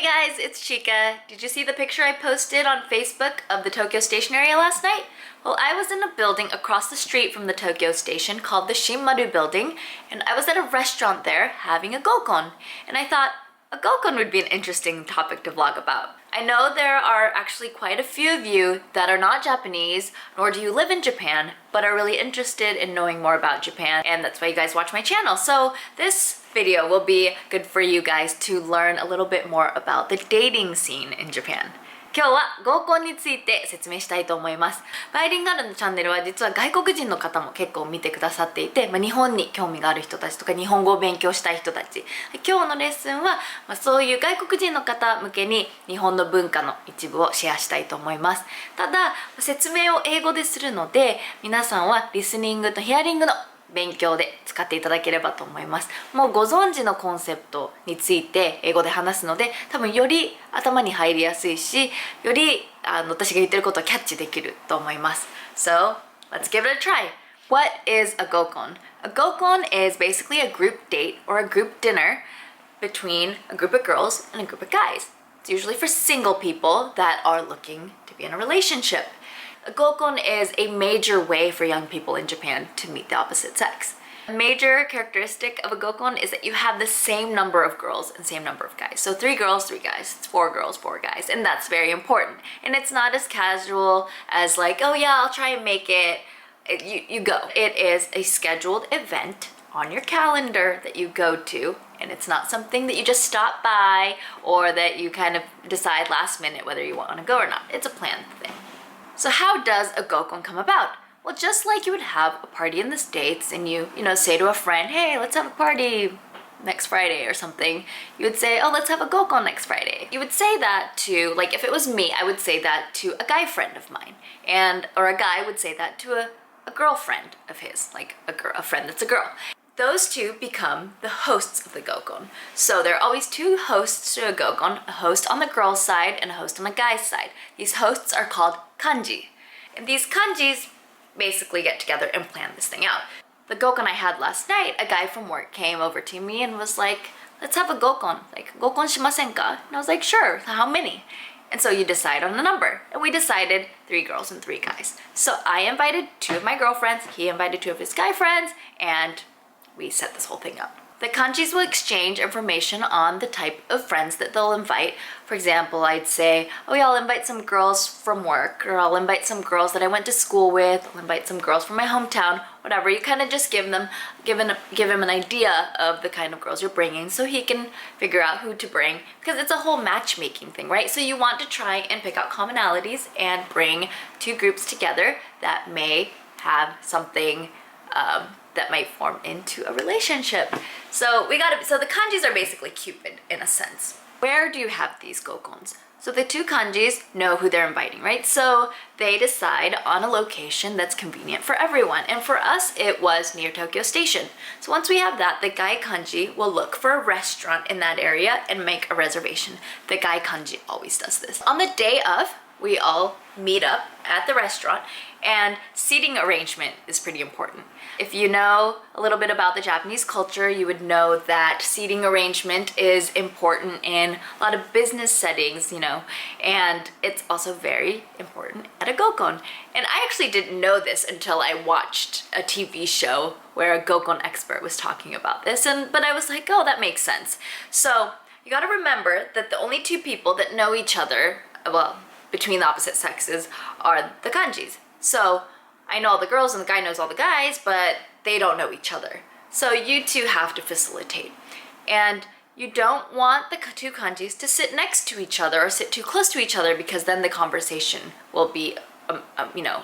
guys, it's Chika. Did you see the picture I posted on Facebook of the Tokyo Station area last night? Well, I was in a building across the street from the Tokyo Station called the Shinmaru building, and I was at a restaurant there having a gokon. And I thought, a gokon would be an interesting topic to vlog about. I know there are actually quite a few of you that are not Japanese, nor do you live in Japan, but are really interested in knowing more about Japan, and that's why you guys watch my channel. So this video will be good for you guys to learn a little bit more about the dating scene in Japan. 今日は合コンについて説明したいと思います。バイリンガールのチャンネルは実は外国人の方も結構見てくださっていて、日本に興味がある人たちとか日本語を勉強したい人たち、今日のレッスンは、そういう外国人の方向けに日本の文化の一部をシェアしたいと思います。ただ説明を英語でするので、皆さんはリスニングとヒアリングの勉強で使っていただければと思います。もうご存知のコンセプトについて英語で話すので、多分より頭に入りやすいし、より私が言ってることをキャッチできると思います。So, let's give it a try. What is a gokon? A gokon is basically a group date or a group dinner between a group of girls and a group of guys. It's usually for single people that are looking to be in a relationship. A gokon is a major way for young people in Japan to meet the opposite sex. A major characteristic of a gokon is that you have the same number of girls and same number of guys. So 3 girls, 3 guys. It's 4 girls, 4 guys. And that's very important. And it's not as casual as like, oh yeah, I'll try and make it. You go. It is a scheduled event on your calendar that you go to. And it's not something that you just stop by or that you kind of decide last minute whether you want to go or not. It's a planned thing. So how does a gokon come about? Well, just like you would have a party in the States and you say to a friend, hey, let's have a party next Friday or something, you would say, oh, let's have a gokon next Friday. You would say that to, like if it was me, I would say that to a guy friend of mine. Or a guy would say that to a girlfriend of his, like a friend that's a girl. Those two become the hosts of the gokon. So there are always 2 hosts to a gokon, a host on the girl's side and a host on the guy's side. These hosts are called kanji. And these kanjis basically get together and plan this thing out. The gokon I had last night, a guy from work came over to me and was like, let's have a gokon. Like, gokon shimasen ka? And I was like, sure, how many? And so you decide on a number. And we decided 3 girls and 3 guys. So I invited 2 of my girlfriends, he invited 2 of his guy friends, and we set this whole thing up. The kanjis will exchange information on the type of friends that they'll invite. For example, I'd say, oh yeah, I'll invite some girls from work, or I'll invite some girls that I went to school with, I'll invite some girls from my hometown, whatever. You kind of just give him an idea of the kind of girls you're bringing so he can figure out who to bring, because it's a whole matchmaking thing, right? So you want to try and pick out commonalities and bring 2 groups together that may have something that might form into a relationship. So the kanjis are basically Cupid in a sense. Where do you have these gokons? So the 2 kanjis know who they're inviting, right? So they decide on a location that's convenient for everyone. And for us, it was near Tokyo Station. So once we have that, the guy kanji will look for a restaurant in that area and make a reservation. The guy kanji always does this. On the day of, we all meet up at the restaurant, and seating arrangement is pretty important. If you know a little bit about the Japanese culture, you would know that seating arrangement is important in a lot of business settings, and it's also very important at a gokon. And I actually didn't know this until I watched a TV show where a gokon expert was talking about this, but I was like, oh, that makes sense. So you gotta remember that the only 2 people that know each other, well, between the opposite sexes, are the kanjis. So I know all the girls and the guy knows all the guys, but they don't know each other. So you 2 have to facilitate. And you don't want the 2 kanjis to sit next to each other or sit too close to each other, because then the conversation will be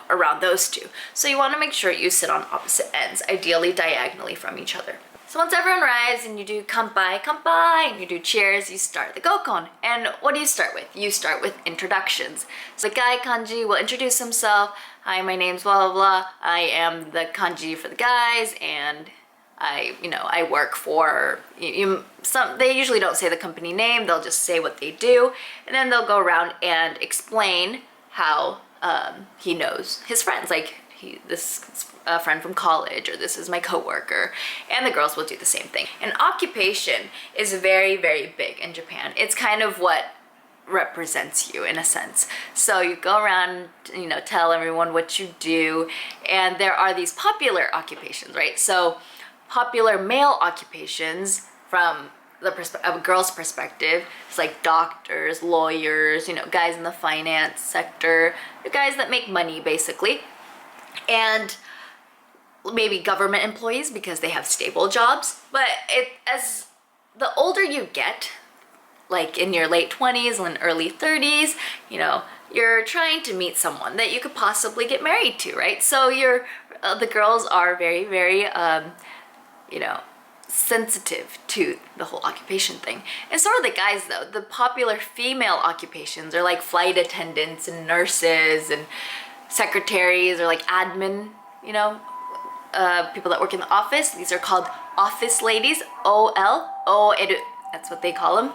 around those 2. So you want to make sure you sit on opposite ends, ideally diagonally from each other. So once everyone arrives and you do kanpai, kanpai, and you do cheers, you start the gokon. And what do you start with? You start with introductions. So the guy kanji will introduce himself. Hi, my name's blah blah blah. I am the kanji for the guys, and I work for they usually don't say the company name, they'll just say what they do, and then they'll go around and explain how he knows his friends. Like, this is a friend from college, or this is my coworker, and the girls will do the same thing. And occupation is very, very big in Japan. It's kind of what represents you in a sense. So you go around, tell everyone what you do, and there are these popular occupations, right? So popular male occupations from a girl's perspective, it's like doctors, lawyers, guys in the finance sector, the guys that make money basically, and maybe government employees because they have stable jobs. But as the older you get, like in your late 20s and early 30s, you're trying to meet someone that you could possibly get married to, right? So the girls are very, very, sensitive to the whole occupation thing. And so are the guys though. The popular female occupations are like flight attendants and nurses and secretaries, or like admin, people that work in the office. These are called office ladies, O-L-O-L, that's what they call them.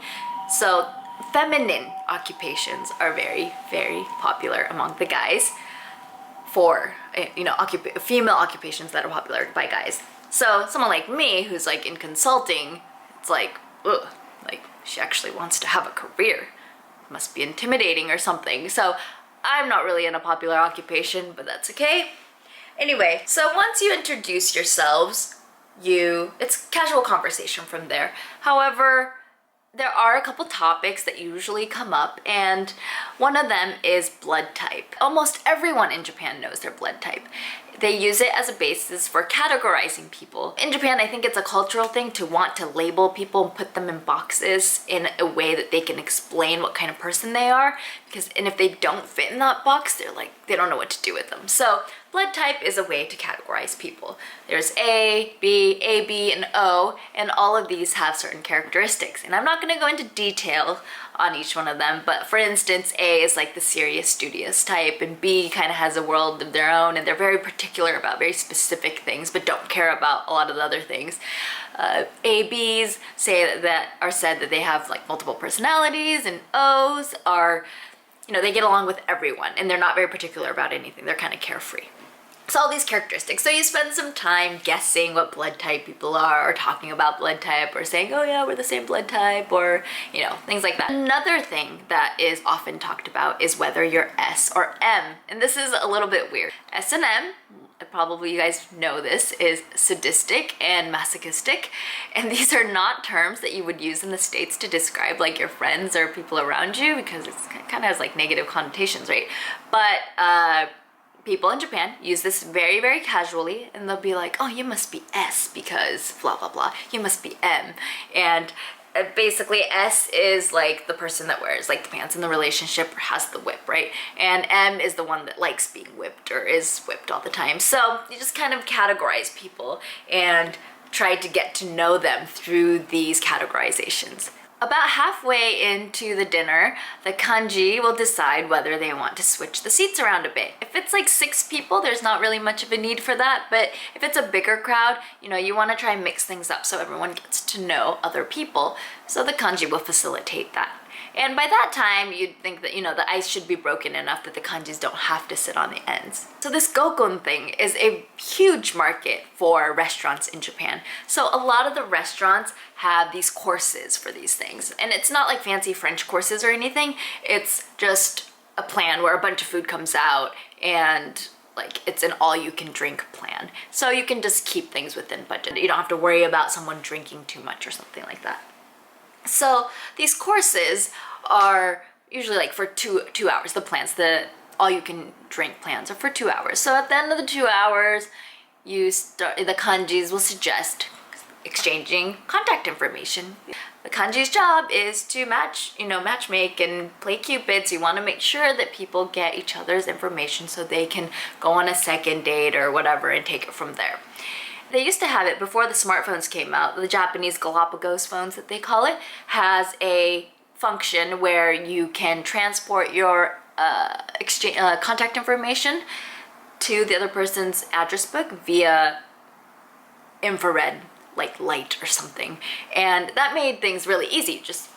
So feminine occupations are very, very popular among the guys for, female occupations that are popular by guys. So someone like me who's like in consulting, it's like, ugh, like she actually wants to have a career. Must be intimidating or something. So I'm not really in a popular occupation, but that's okay. Anyway, so once you introduce yourselves, it's casual conversation from there. However, there are a couple topics that usually come up, and one of them is blood type. Almost everyone in Japan knows their blood type. They use it as a basis for categorizing people. In Japan, I think it's a cultural thing to want to label people and put them in boxes in a way that they can explain what kind of person they are. And if they don't fit in that box, they don't know what to do with them. So blood type is a way to categorize people. There's A, B, and O, and all of these have certain characteristics. And I'm not gonna go into detail on each one of them, but for instance, A is like the serious, studious type, and B kind of has a world of their own, and they're very particular about very specific things, but don't care about a lot of the other things. ABs said that they have like multiple personalities, and O's are, they get along with everyone, and they're not very particular about anything. They're kind of carefree. So all these characteristics. So you spend some time guessing what blood type people are, or talking about blood type, or saying, oh yeah, we're the same blood type, or, things like that. Another thing that is often talked about is whether you're S or M. And this is a little bit weird. S and M, probably you guys know this, is sadistic and masochistic. And these are not terms that you would use in the States to describe like your friends or people around you, because it kind of has like negative connotations, right? But, people in Japan use this very, very casually, and they'll be like, oh, you must be S because blah, blah, blah. You must be M. And basically S is like the person that wears like the pants in the relationship or has the whip, right? And M is the one that likes being whipped or is whipped all the time. So you just kind of categorize people and try to get to know them through these categorizations. About halfway into the dinner, the kanji will decide whether they want to switch the seats around a bit. If it's like 6 people, there's not really much of a need for that, but if it's a bigger crowd, you want to try and mix things up so everyone gets to know other people. So the kanji will facilitate that. And by that time, you'd think that, the ice should be broken enough that the kanjis don't have to sit on the ends. So this gokon thing is a huge market for restaurants in Japan. So a lot of the restaurants have these courses for these things. And it's not like fancy French courses or anything. It's just a plan where a bunch of food comes out, and like it's an all-you-can-drink plan. So you can just keep things within budget. You don't have to worry about someone drinking too much or something like that. So these courses are usually like for two hours. The all-you-can-drink plans are for 2 hours. So at the end of the 2 hours, the kanjis will suggest exchanging contact information. The kanji's job is to matchmake and play Cupid. So you want to make sure that people get each other's information so they can go on a second date or whatever and take it from there. They used to have it before the smartphones came out. The Japanese Galapagos phones that they call it has a function where you can transport your contact information to the other person's address book via infrared like light or something. And that made things really easy. Just,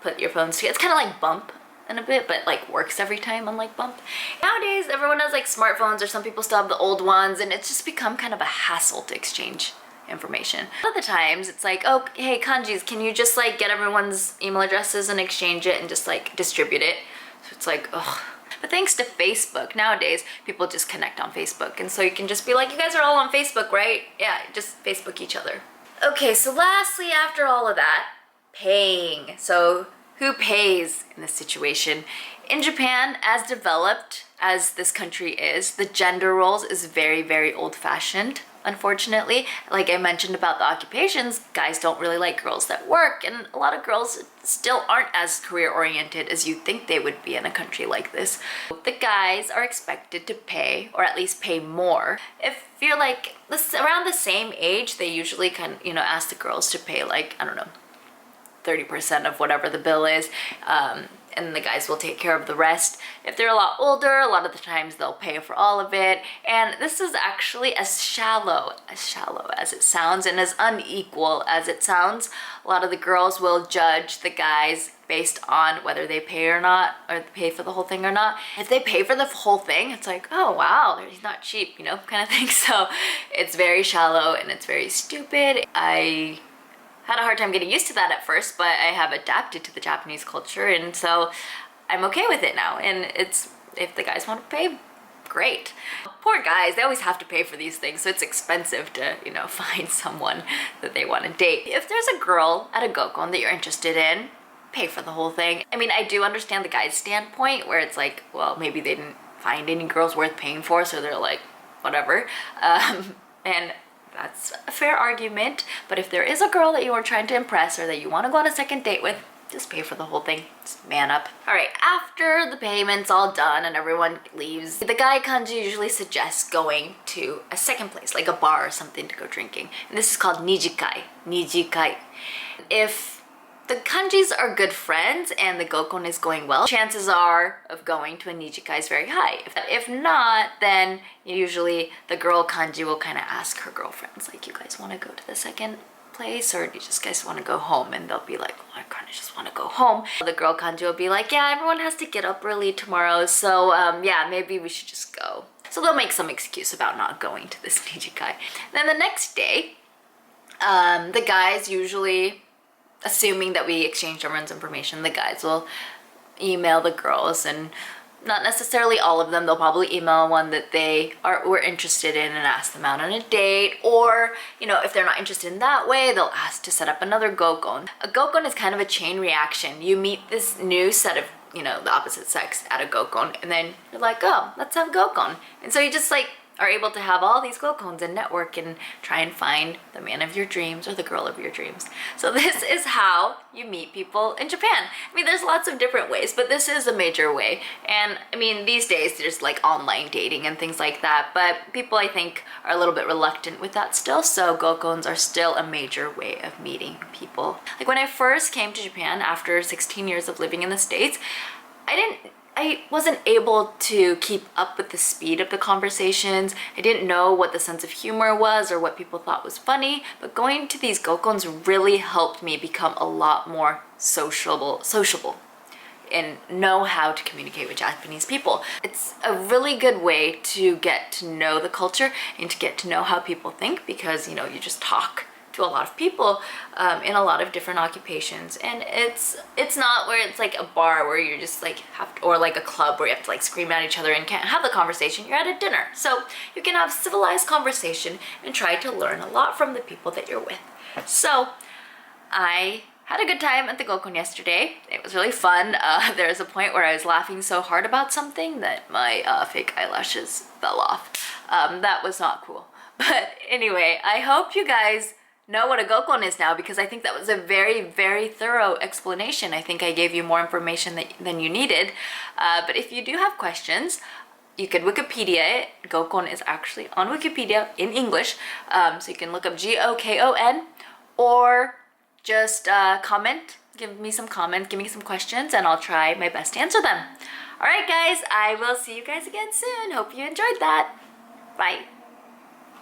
put your phones together. It's kind of like Bump. in a bit, but like works every time, unlike Bump. Nowadays, everyone has like smartphones, or some people still have the old ones, and it's just become kind of a hassle to exchange information. A lot of the times it's like, oh, hey, kanjis, can you just like get everyone's email addresses and exchange it and just like distribute it? So it's like, ugh. But thanks to Facebook, nowadays people just connect on Facebook, and so you can just be like, you guys are all on Facebook, right? Yeah, just Facebook each other. Okay, so lastly, after all of that, paying. So who pays in this situation? In Japan, as developed as this country is, the gender roles is very, very old-fashioned, unfortunately. Like I mentioned about the occupations, guys don't really like girls that work, and a lot of girls still aren't as career-oriented as you think they would be in a country like this. The guys are expected to pay, or at least pay more. If you're like around the same age, they usually ask the girls to pay like, I don't know, 30% of whatever the bill is, and the guys will take care of the rest. If they're a lot older, a lot of the times they'll pay for all of it. And this is actually as shallow as it sounds, and as unequal as it sounds. A lot of the girls will judge the guys based on whether they pay or not, or pay for the whole thing or not. If they pay for the whole thing, it's like, oh wow, he's not cheap, kind of thing. So it's very shallow and it's very stupid. I had a hard time getting used to that at first, but I have adapted to the Japanese culture, and so I'm okay with it now. And it's, if the guys want to pay, great. Poor guys, they always have to pay for these things, so it's expensive to, find someone that they want to date. If there's a girl at a gokon that you're interested in, pay for the whole thing. I mean, I do understand the guy's standpoint, where it's like, well, maybe they didn't find any girls worth paying for, so they're like, whatever. And that's a fair argument, but if there is a girl that you are trying to impress, or that you want to go on a second date with, just pay for the whole thing. Just man up. Alright, after the payment's all done and everyone leaves, the guy kanji usually suggests going to a second place, like a bar or something, to go drinking. And this is called nijikai. Nijikai. If the kanjis are good friends and the gokon is going well, chances are of going to a nijikai is very high. If not, then usually the girl kanji will kind of ask her girlfriends, like, you guys want to go to the second place, or do you just guys want to go home? And they'll be like, well, I kind of just want to go home. The girl kanji will be like, yeah, everyone has to get up early tomorrow, so yeah, maybe we should just go. So they'll make some excuse about not going to this nijikai. Then the next day, the guys usually, assuming that we exchange everyone's information, the guys will email the girls, and not necessarily all of them. They'll probably email one that they were interested in and ask them out on a date, or if they're not interested in that way, they'll ask to set up another gokon. A gokon is kind of a chain reaction. You meet this new set of the opposite sex at a gokon, and then you're like, oh, let's have gokon. And so you just like are able to have all these gokons and network and try and find the man of your dreams or the girl of your dreams. So this is how you meet people in Japan. I mean, there's lots of different ways, but this is a major way. And I mean, these days there's like online dating and things like that, but people I think are a little bit reluctant with that still, so gokons are still a major way of meeting people. Like when I first came to Japan after 16 years of living in the States, I wasn't able to keep up with the speed of the conversations. I didn't know what the sense of humor was or what people thought was funny, but going to these gokons really helped me become a lot more sociable and know how to communicate with Japanese people. It's a really good way to get to know the culture and to get to know how people think, because you just talk to a lot of people in a lot of different occupations, and it's not where it's like a bar where you're just like or like a club where you have to like scream at each other and can't have the conversation. You're at a dinner, so you can have civilized conversation and try to learn a lot from the people that you're with. So I had a good time at the gokon yesterday. It was really fun. There was a point where I was laughing so hard about something that my fake eyelashes fell off. That was not cool. But anyway, I hope you guys know what a gokon is now, because I think that was a very, very thorough explanation. I think I gave you more information than you needed. But if you do have questions, you could Wikipedia it. Gokon is actually on Wikipedia in English. So you can look up Gokon, or just comment, give me some questions, and I'll try my best to answer them. Alright guys, I will see you guys again soon. Hope you enjoyed that. Bye.